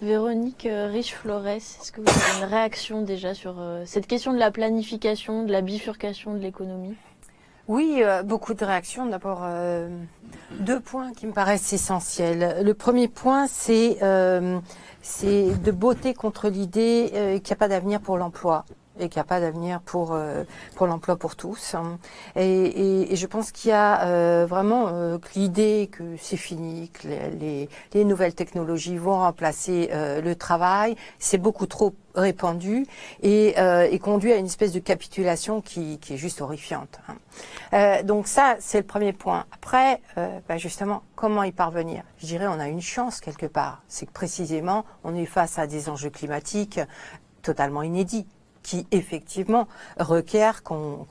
Véronique Riche-Flores, est-ce que vous avez une réaction déjà sur cette question de la planification, de la bifurcation de l'économie? Oui, beaucoup de réactions. D'abord, deux points qui me paraissent essentiels. Le premier point, c'est de botter contre l'idée qu'il n'y a pas d'avenir pour l'emploi et qu'il n'y a pas d'avenir pour l'emploi pour tous. Et je pense qu'il y a vraiment l'idée que c'est fini, que les nouvelles technologies vont remplacer le travail. C'est beaucoup trop répandu et conduit à une espèce de capitulation qui est juste horrifiante. Donc ça, c'est le premier point. Après, justement, comment y parvenir? Je dirais on a une chance quelque part. C'est que précisément, on est face à des enjeux climatiques totalement inédits, qui effectivement requiert qu'on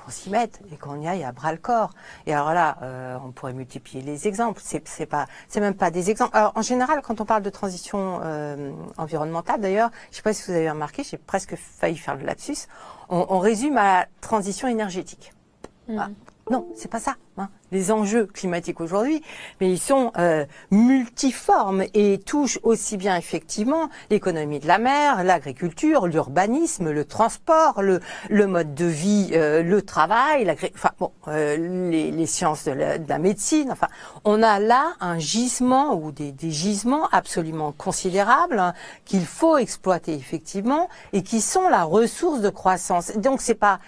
s'y mette et qu'on y aille à bras le corps. Et alors là, on pourrait multiplier les exemples. C'est même pas des exemples. Alors en général, quand on parle de transition environnementale, d'ailleurs, je ne sais pas si vous avez remarqué, j'ai presque failli faire le lapsus. On résume à la transition énergétique. Ah, non, c'est pas ça. Les enjeux climatiques aujourd'hui, mais ils sont multiformes et touchent aussi bien effectivement l'économie de la mer, l'agriculture, l'urbanisme, le transport, le mode de vie, le travail, les sciences de la médecine. Enfin, on a là un gisement ou des gisements absolument considérables qu'il faut exploiter effectivement et qui sont la ressource de croissance. Donc c'est pas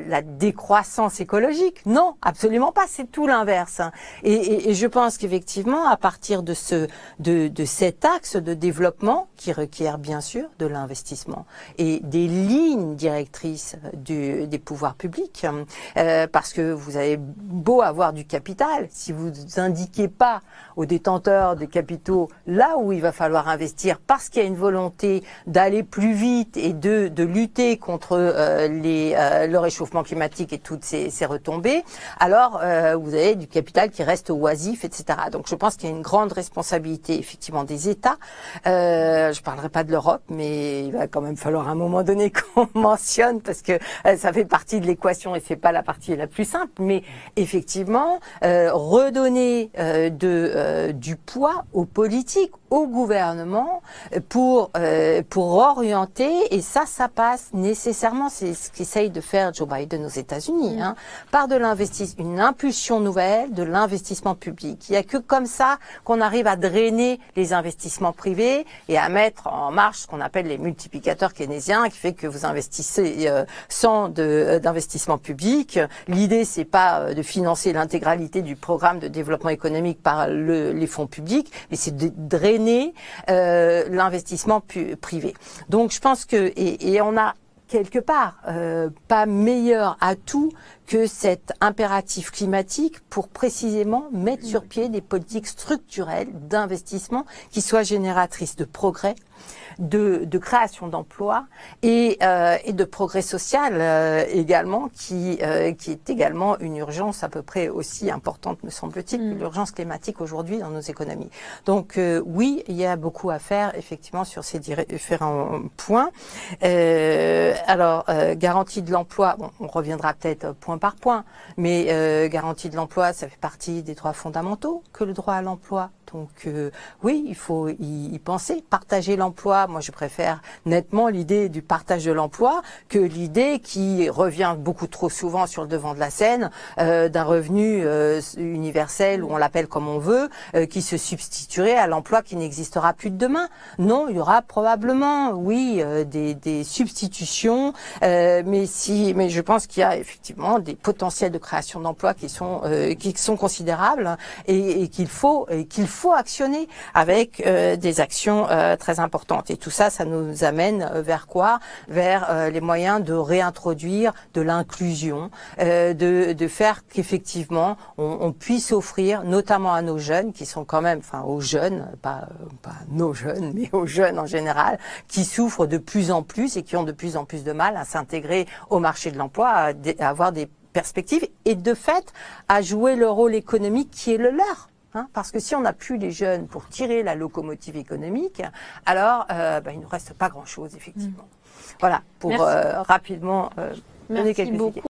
la décroissance écologique, non, absolument pas. C'est tout l'inverse. Et je pense qu'effectivement, à partir de cet axe de développement qui requiert bien sûr de l'investissement et des lignes directrices des pouvoirs publics, parce que vous avez beau avoir du capital, si vous indiquez pas aux détenteurs des capitaux là où il va falloir investir, parce qu'il y a une volonté d'aller plus vite et de lutter contre le réchauffement climatique et toutes ces retombées, alors vous avez du capital qui reste oisif, etc. Donc je pense qu'il y a une grande responsabilité effectivement des États. Je parlerai pas de l'Europe, mais il va quand même falloir à un moment donné qu'on mentionne parce que ça fait partie de l'équation et c'est pas la partie la plus simple. Mais effectivement, redonner du poids aux politiques, au gouvernement pour orienter, et ça passe nécessairement, c'est ce qu'essaye de faire Joe Biden aux États-Unis, par une impulsion nouvelle de l'investissement public. Il n'y a que comme ça qu'on arrive à drainer les investissements privés et à mettre en marche ce qu'on appelle les multiplicateurs keynésiens, qui fait que vous investissez sans d'investissement public. L'idée, c'est pas de financer l'intégralité du programme de développement économique par les fonds publics, mais c'est de drainer l'investissement privé. Donc je pense que et on a quelque part pas meilleur atout que cet impératif climatique pour précisément mettre sur pied des politiques structurelles d'investissement qui soient génératrices de progrès, de création d'emplois et de progrès social également, qui est également une urgence à peu près aussi importante, me semble-t-il, que l'urgence climatique aujourd'hui dans nos économies. Donc oui, il y a beaucoup à faire effectivement sur ces différents points. Alors, garantie de l'emploi, bon, on reviendra peut-être point par point, mais garantie de l'emploi, ça fait partie des droits fondamentaux que le droit à l'emploi. Donc oui, il faut y penser. Partager l'emploi, moi je préfère nettement l'idée du partage de l'emploi que l'idée qui revient beaucoup trop souvent sur le devant de la scène d'un revenu universel, ou on l'appelle comme on veut, qui se substituerait à l'emploi qui n'existera plus de demain. Non, il y aura probablement, oui, des substitutions, mais je pense qu'il y a effectivement des potentiels de création d'emplois qui sont considérables et qu'il faut actionner avec des actions très importantes. Et tout ça, ça nous amène vers quoi? Vers les moyens de réintroduire de l'inclusion, de faire qu'effectivement on puisse offrir, notamment à nos jeunes, qui sont quand même, enfin aux jeunes, pas nos jeunes, mais aux jeunes en général, qui souffrent de plus en plus et qui ont de plus en plus de mal à s'intégrer au marché de l'emploi, à avoir des perspectives et de fait à jouer le rôle économique qui est le leur. Parce que si on n'a plus les jeunes pour tirer la locomotive économique, alors il ne nous reste pas grand-chose, effectivement. Voilà, pour rapidement donner quelques idées.